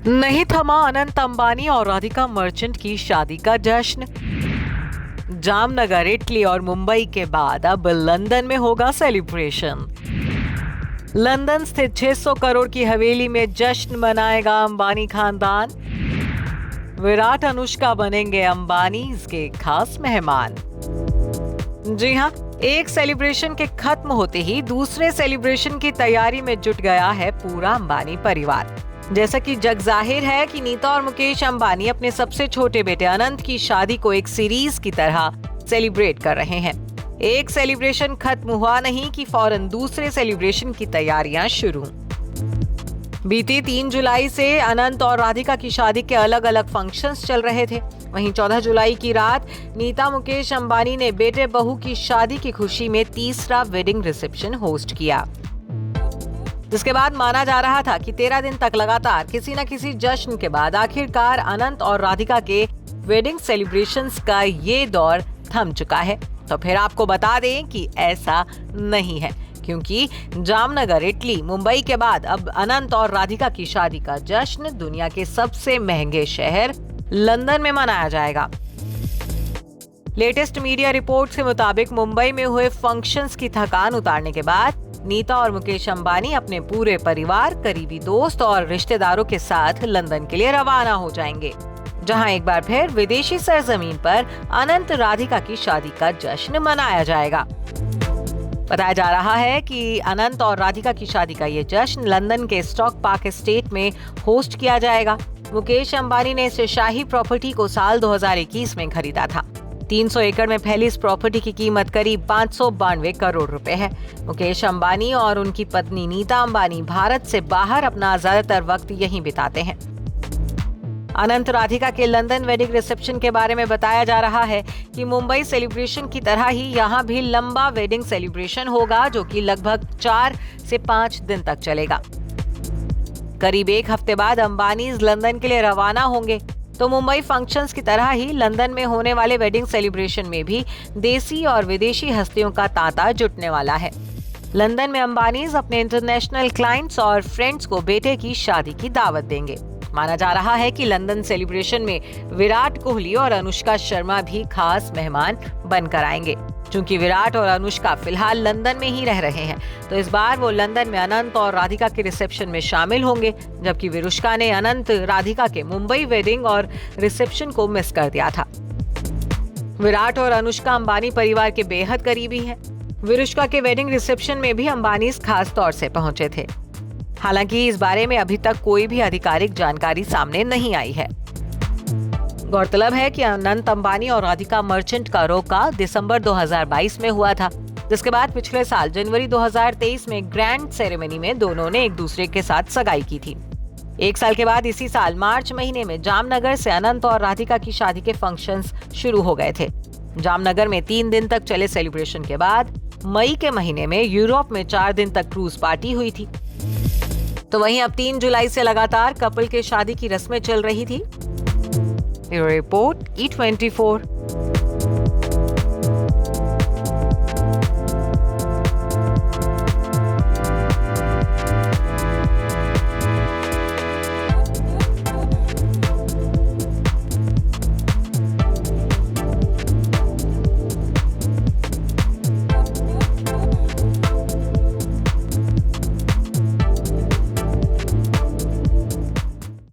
नहीं थमा अनंत अंबानी और राधिका मर्चेंट की शादी का जश्न। जामनगर, इटली और मुंबई के बाद अब लंदन में होगा सेलिब्रेशन। लंदन स्थित 600 करोड़ की हवेली में जश्न मनाएगा अंबानी खानदान। विराट अनुष्का बनेंगे अंबानी के खास मेहमान। जी हां, एक सेलिब्रेशन के खत्म होते ही दूसरे सेलिब्रेशन की तैयारी में जुट गया है पूरा अंबानी परिवार। जैसा कि जग जाहिर है कि नीता और मुकेश अंबानी अपने सबसे छोटे बेटे अनंत की शादी को एक सीरीज की तरह सेलिब्रेट कर रहे हैं। एक सेलिब्रेशन खत्म हुआ नहीं कि फौरन दूसरे सेलिब्रेशन की तैयारियां शुरू। बीती 3 जुलाई से अनंत और राधिका की शादी के अलग अलग फंक्शंस चल रहे थे। वहीं 14 जुलाई की रात नीता मुकेश अंबानी ने बेटे बहू की शादी की खुशी में तीसरा वेडिंग रिसेप्शन होस्ट किया, जिसके बाद माना जा रहा था कि 13 दिन तक लगातार किसी न किसी जश्न के बाद आखिरकार अनंत और राधिका के वेडिंग सेलिब्रेशंस का ये दौर थम चुका है। तो फिर आपको बता दें कि ऐसा नहीं है, क्योंकि जामनगर, इटली, मुंबई के बाद अब अनंत और राधिका की शादी का जश्न दुनिया के सबसे महंगे शहर लंदन में मनाया जाएगा। लेटेस्ट मीडिया रिपोर्ट्स के मुताबिक मुंबई में हुए फंक्शंस की थकान उतारने के बाद नीता और मुकेश अंबानी अपने पूरे परिवार, करीबी दोस्त और रिश्तेदारों के साथ लंदन के लिए रवाना हो जाएंगे, जहां एक बार फिर विदेशी सरजमीन पर अनंत राधिका की शादी का जश्न मनाया जाएगा। बताया जा रहा है कि अनंत और राधिका की शादी का ये जश्न लंदन के स्टॉक पार्क एस्टेट में होस्ट किया जाएगा। मुकेश अंबानी ने इस शाही प्रॉपर्टी को साल 2021 में खरीदा था। 300 एकड़ में फैली इस प्रॉपर्टी की कीमत करीब 592 करोड़ रुपए है। मुकेश अंबानी और उनकी पत्नी नीता अंबानी भारत से बाहर अपना ज्यादातर वक्त यहीं बिताते हैं। अनंत राधिका के लंदन वेडिंग रिसेप्शन के बारे में बताया जा रहा है कि मुंबई सेलिब्रेशन की तरह ही यहाँ भी लंबा वेडिंग सेलिब्रेशन होगा, जो कि लगभग 4 से 5 दिन तक चलेगा। करीब 1 हफ्ते बाद अंबानी लंदन के लिए रवाना होंगे। तो मुंबई फंक्शंस की तरह ही लंदन में होने वाले वेडिंग सेलिब्रेशन में भी देसी और विदेशी हस्तियों का तांता जुटने वाला है। लंदन में अंबानीज अपने इंटरनेशनल क्लाइंट्स और फ्रेंड्स को बेटे की शादी की दावत देंगे। माना जा रहा है कि लंदन सेलिब्रेशन में विराट कोहली और अनुष्का शर्मा भी खास मेहमान बनकर आएंगे। चूंकि विराट और अनुष्का फिलहाल लंदन में ही रह रहे हैं, तो इस बार वो लंदन में अनंत और राधिका के रिसेप्शन में शामिल होंगे, जबकि विरुष्का ने अनंत राधिका के मुंबई वेडिंग और रिसेप्शन को मिस कर दिया था। विराट और अनुष्का अंबानी परिवार के बेहद करीबी हैं। विरुष्का के वेडिंग रिसेप्शन में भी अंबानी खास तौर से पहुंचे थे। हालांकि इस बारे में अभी तक कोई भी आधिकारिक जानकारी सामने नहीं आई है। गौरतलब है कि अनंत अंबानी और राधिका मर्चेंट का रोका दिसंबर 2022 में हुआ था, जिसके बाद पिछले साल जनवरी 2023 में ग्रैंड सेरेमनी में दोनों ने एक दूसरे के साथ सगाई की थी। 1 साल के बाद इसी साल मार्च महीने में जामनगर से अनंत और राधिका की शादी के फंक्शंस शुरू हो गए थे। जामनगर में 3 दिन तक चले सेलिब्रेशन के बाद मई के महीने में यूरोप में 4 दिन तक क्रूज पार्टी हुई थी। तो वहीं अब 3 जुलाई से लगातार कपल के शादी की रस्में चल रही थी। Report E24।